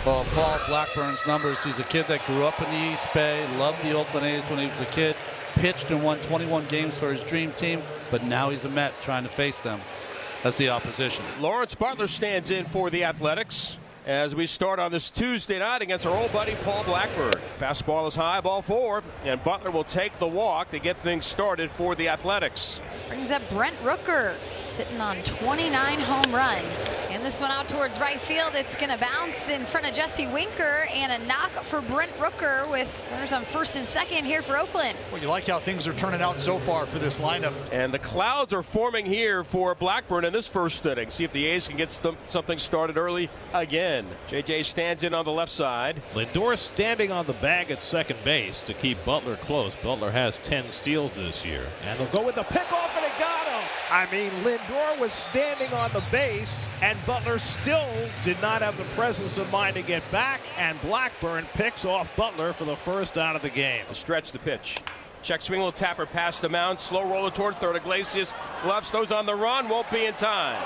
Well, Paul Blackburn's numbers, he's a kid that grew up in the East Bay, loved the Oakland A's when he was a kid, pitched and won 21 games for his dream team, but now he's a Met trying to face them as the opposition. Lawrence Butler stands in for the Athletics as we start on this Tuesday night against our old buddy Paul Blackburn. Fastball is high, ball 4, and Butler will take the walk to get things started for the Athletics. Brings up Brent Rooker, sitting on 29 home runs. And this one out towards right field. It's going to bounce in front of Jesse Winker, and a knock for Brent Rooker with runners on first and second here for Oakland. Well, you like how things are turning out so far for this lineup. And the clouds are forming here for Blackburn in this first inning. See if the A's can get something started early again. JJ stands in on the left side. Lindor standing on the bag at second base to keep Butler close. Butler has 10 steals this year. And they'll go with the pickoff, and it got him. I mean, Lindor was standing on the base, and Butler still did not have the presence of mind to get back, and Blackburn picks off Butler for the first out of the game. A stretch the pitch. Check swing will tapper past the mound. Slow roller toward third. Iglesias gloves, throws on the run, won't be in time.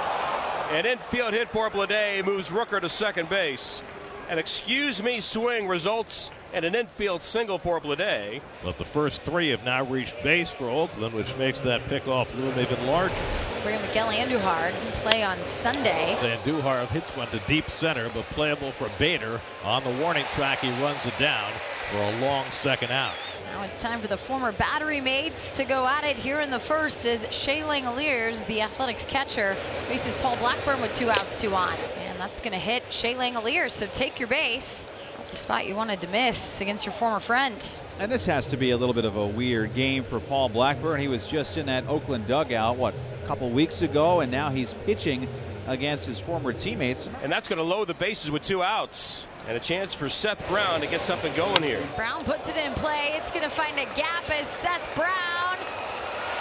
An infield hit for Blade moves Rooker to second base. An excuse me swing results in an infield single for Blade. But the first 3 have now reached base for Oakland, which makes that pickoff loom even larger. Bring Miguel Andujar to play on Sunday. Andujar hits one to deep center, but playable for Bader. On the warning track, he runs it down for a long second out. Now it's time for the former battery mates to go at it here in the first as Shea Langoliers, the Athletics catcher, faces Paul Blackburn with 2 outs, 2 on. And that's going to hit Shea Langoliers, so take your base. Not the spot you wanted to miss against your former friend. And this has to be a little bit of a weird game for Paul Blackburn. He was just in that Oakland dugout, a couple weeks ago, and now he's pitching against his former teammates. And that's going to load the bases with 2 outs. And a chance for Seth Brown to get something going here. Brown puts it in play. It's going to find a gap as Seth Brown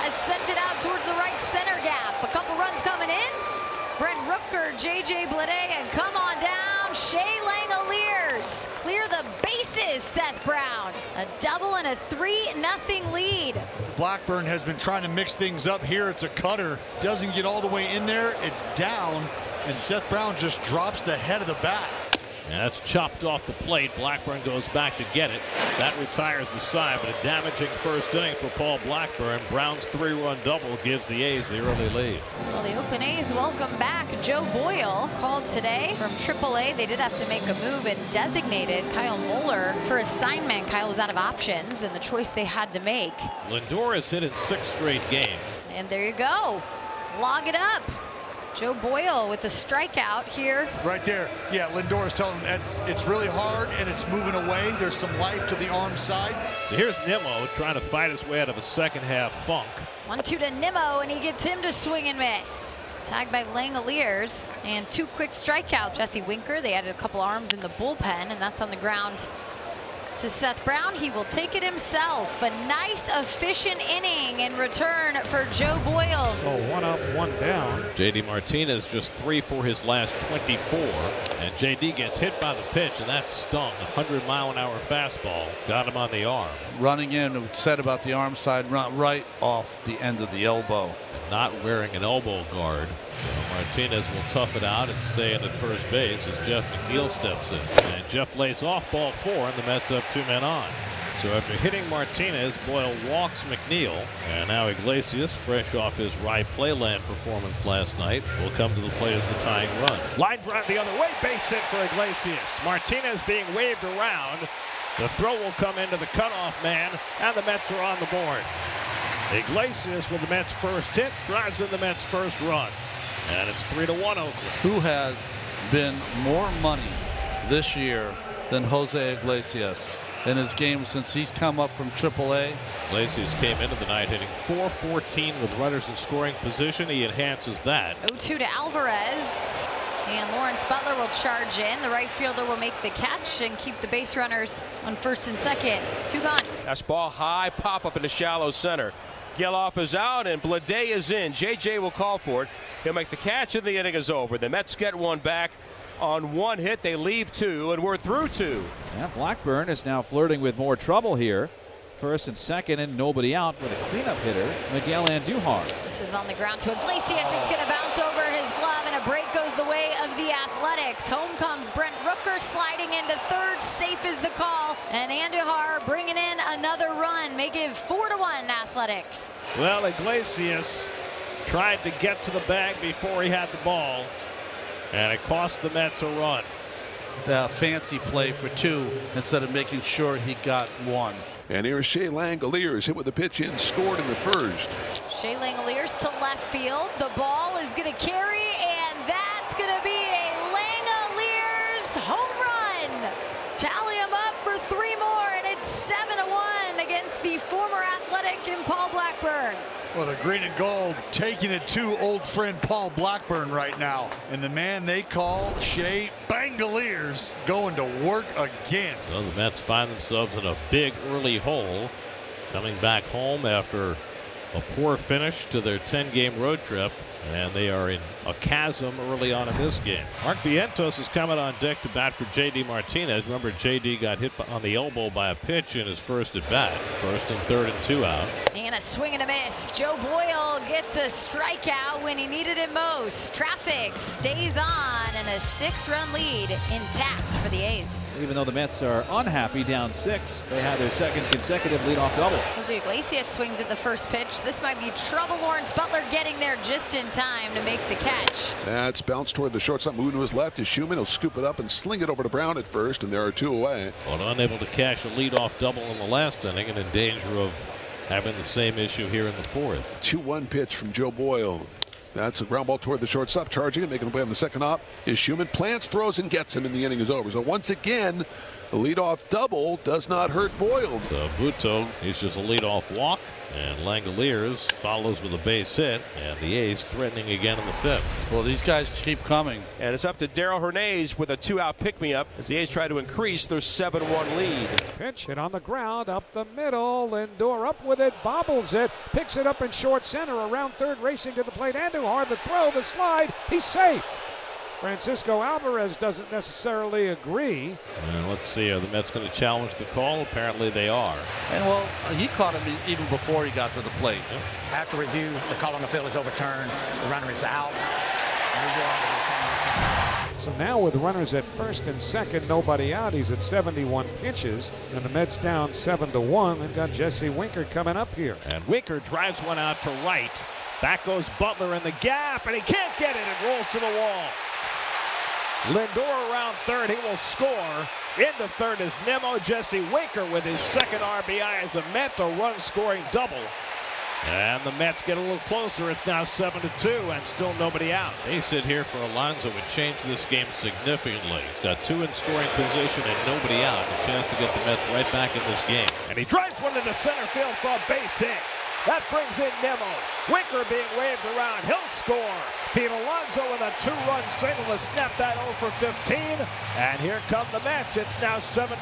has sent it out towards the right center gap. A couple runs coming in. Brent Rooker, JJ Blade, and come on down, Shea Langoliers. Clear the bases, Seth Brown. A double and a 3-0 lead. Blackburn has been trying to mix things up here. It's a cutter. Doesn't get all the way in there. It's down, and Seth Brown just drops the head of the bat. And that's chopped off the plate. Blackburn goes back to get it. That retires the side, but a damaging first inning for Paul Blackburn. Brown's 3-run double gives the A's the early lead. Well, the Oakland A's welcome back Joe Boyle, called today from AAA. They did have to make a move and designated Kyle Muller for assignment. Kyle was out of options, and the choice they had to make. Lindor has hit in 6 straight games. And there you go. Log it up. Joe Boyle with the strikeout here. Right there. Yeah, Lindor is telling him it's really hard and it's moving away. There's some life to the arm side. So here's Nimmo trying to fight his way out of a second half funk. 1-2 to Nimmo, and he gets him to swing and miss. Tagged by Langoliers, and 2 quick strikeouts. Jesse Winker, they added a couple arms in the bullpen, and that's on the ground to Seth Brown. He will take it himself. A nice, efficient inning in return for Joe Boyle. So 1 up, 1 down. JD Martinez just 3 for his last 24. And JD gets hit by the pitch, and that stung. 100-mile-an-hour fastball got him on the arm. Running in, it said about the arm side, run right off the end of the elbow. And not wearing an elbow guard. So Martinez will tough it out and stay in at first base as Jeff McNeil steps in. And Jeff lays off ball 4, and the Mets have 2 men on. So after hitting Martinez, Boyle walks McNeil. And now Iglesias, fresh off his Rye Playland performance last night, will come to the plate as the tying run. Line drive the other way, base hit for Iglesias. Martinez being waved around. The throw will come into the cutoff man, and the Mets are on the board. Iglesias with the Mets' first hit drives in the Mets' first run. And it's 3-1 Oakland. Who has been more money this year than Jose Iglesias in his game since he's come up from AAA? Iglesias came into the night hitting .414 with runners in scoring position. He enhances that. 0-2 to Alvarez. And Lawrence Butler will charge in. The right fielder will make the catch and keep the base runners on first and second. 2 gone. That's ball high, pop up in the shallow center. Geloff is out and Blade is in. JJ will call for it. He'll make the catch and the inning is over. The Mets get 1 back on 1 hit. They leave 2, and we're through 2. Yeah, Blackburn is now flirting with more trouble here. First and second, and nobody out for the cleanup hitter, Miguel Andujar. This is on the ground to Iglesias. It's going to bounce over his glove, and a break goes the way of of the Athletics. Home comes Brent Rooker sliding into third. Safe is the call. And Andujar bringing in another run. Make it 4-1 Athletics. Well, Iglesias tried to get to the bag before he had the ball, and it cost the Mets a run. The fancy play for 2 instead of making sure he got 1. And here's Shea Langoliers hit with a pitch in, scored in the first. Shea Langoliers to left field. The ball is going to carry, and that's going to be a Langoliers home run. Tally him up for 3 more, and it's 7-1 against the former Athletic and Paul Blackburn. Well, the green and gold taking it to old friend Paul Blackburn right now. And the man they call Shea Langoliers going to work again. So the Mets find themselves in a big early hole, coming back home after a poor finish to their 10-game road trip, and they are in a chasm early on in this game. Mark Vientos is coming on deck to bat for J.D. Martinez. Remember, J.D. got hit on the elbow by a pitch in his first at bat. 1st and 3rd and 2 out. And a swing and a miss. Joe Boyle gets a strikeout when he needed it most. Traffic stays on, and a 6-run lead intact for the A's. Even though the Mets are unhappy down 6, they had their second consecutive leadoff double. Jose Iglesias swings at the first pitch. This might be trouble. Lawrence Butler getting there just in time to make the catch. That's bounced toward the shortstop. Moving to his left is Schumann. He'll scoop it up and sling it over to Brown at first, and there are 2 away. Well, unable to cash a leadoff double in the last inning, and in danger of having the same issue here in the 4th. 2-1 pitch from Joe Boyle. That's a ground ball toward the shortstop. Charging it, making a play on the second hop is Schumann. Plants, throws, and gets him, and the inning is over. So once again, the leadoff double does not hurt Boyle. So Buto, he's just a leadoff walk, and Langoliers follows with a base hit, and the A's threatening again in the 5th. Well, these guys keep coming. And it's up to Darrell Hernandez with a 2-out pick-me-up as the A's try to increase their 7-1 lead. Pitch hit on the ground up the middle. Lindor up with it, bobbles it, picks it up in short center, around third, racing to the plate. Andujar, the throw, the slide, he's safe. Francisco Alvarez doesn't necessarily agree. And let's see, are the Mets going to challenge the call? Apparently they are. And well, he caught him even before he got to the plate. After review, the call on the field is overturned. The runner is out. So now with runners at first and second, nobody out, he's at 71 pitches, and the Mets down 7-1. They've got Jesse Winker coming up here. And Winker drives one out to right. Back goes Butler in the gap, and he can't get it. It rolls to the wall. Lindor around third. He will score. Into third is Nemo. Jesse Winker with his second RBI as a Met, a run-scoring double. And the Mets get a little closer. It's now 7-2 and still nobody out. They sit here for Alonso would change this game significantly. He's got 2 in scoring position and nobody out. A chance to get the Mets right back in this game. And he drives one into center field for a base hit. That brings in Nemo. Winker being waved around. He'll score. Pete Alonso with a 2-run single to snap that 0 for 15. And here come the Mets. It's now 7-4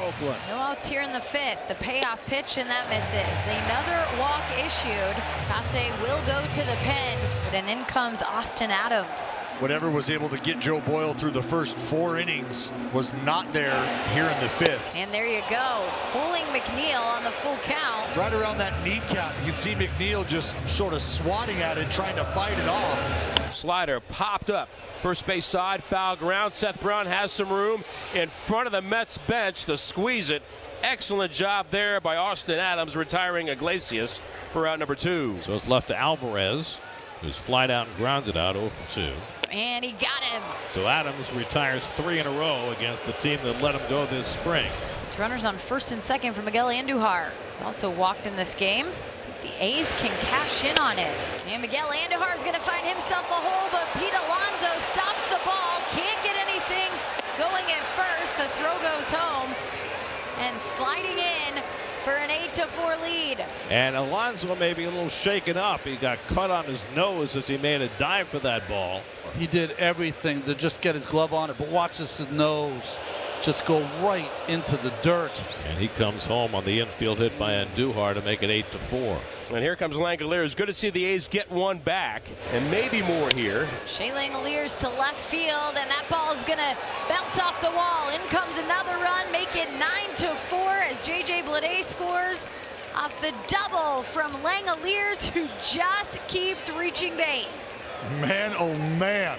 Oakland. No outs here in the 5th. The payoff pitch, and that misses. Another walk issued. Kotze will go to the pen, but and in comes Austin Adams. Whatever was able to get Joe Boyle through the first 4 innings was not there here in the 5th. And there you go. Fooling McNeil on the full count. Right around that kneecap, you can see McNeil just sort of swatting at it, trying to fight it off. Slider popped up. First base side, foul ground. Seth Brown has some room in front of the Mets bench to squeeze it. Excellent job there by Austin Adams, retiring Iglesias for out number 2. So it's left to Alvarez, who's flied out and grounded out 0 for 2. And he got him. So Adams retires 3 in a row against the team that let him go this spring. It's runners on first and second for Miguel Andujar. He's also walked in this game. See if the A's can cash in on it. And Miguel Andujar is going to find himself a hole, but Pete Alonso stops the ball. Can't get anything going at first. The throw goes home. And sliding in for an 8-4 lead. And Alonso may be a little shaken up. He got cut on his nose as he made a dive for that ball. He did everything to just get his glove on it, but watch this, his nose just go right into the dirt. And he comes home on the infield hit by Andujar to make it 8-4. And here comes Langoliers. Good to see the A's get one back, and maybe more here. Shea Langoliers to left field, and that ball is going to bounce off the wall. In comes another run, make it 9-4 as J.J. Bleday scores off the double from Langoliers, who just keeps reaching base. Man, oh man.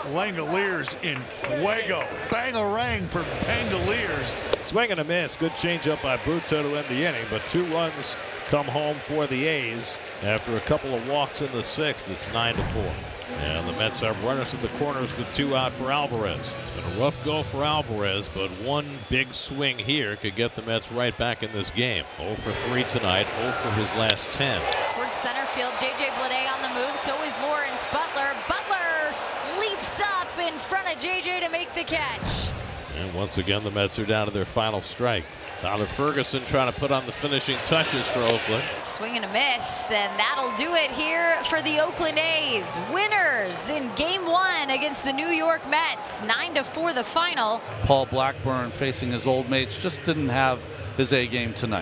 Langoliers in fuego. Bang-a-rang for Langoliers. Swing and a miss. Good changeup by Brutto to end the inning, but 2 runs come home for the A's after a couple of walks in the 6th. It's 9-4. And the Mets have runners at the corners with 2 out for Alvarez. It's been a rough go for Alvarez, but one big swing here could get the Mets right back in this game. 0 for 3 tonight, 0 for his last 10. Towards center field, J.J. Bleday on the move. So is Lawrence Butler. Butler leaps up in front of J.J. to make the catch. And once again, the Mets are down to their final strike. Tyler Ferguson trying to put on the finishing touches for Oakland. Swing and a miss, and that'll do it here for the Oakland A's. Winners in Game 1 against the New York Mets. 9-4 the final. Paul Blackburn, facing his old mates, just didn't have his A game tonight.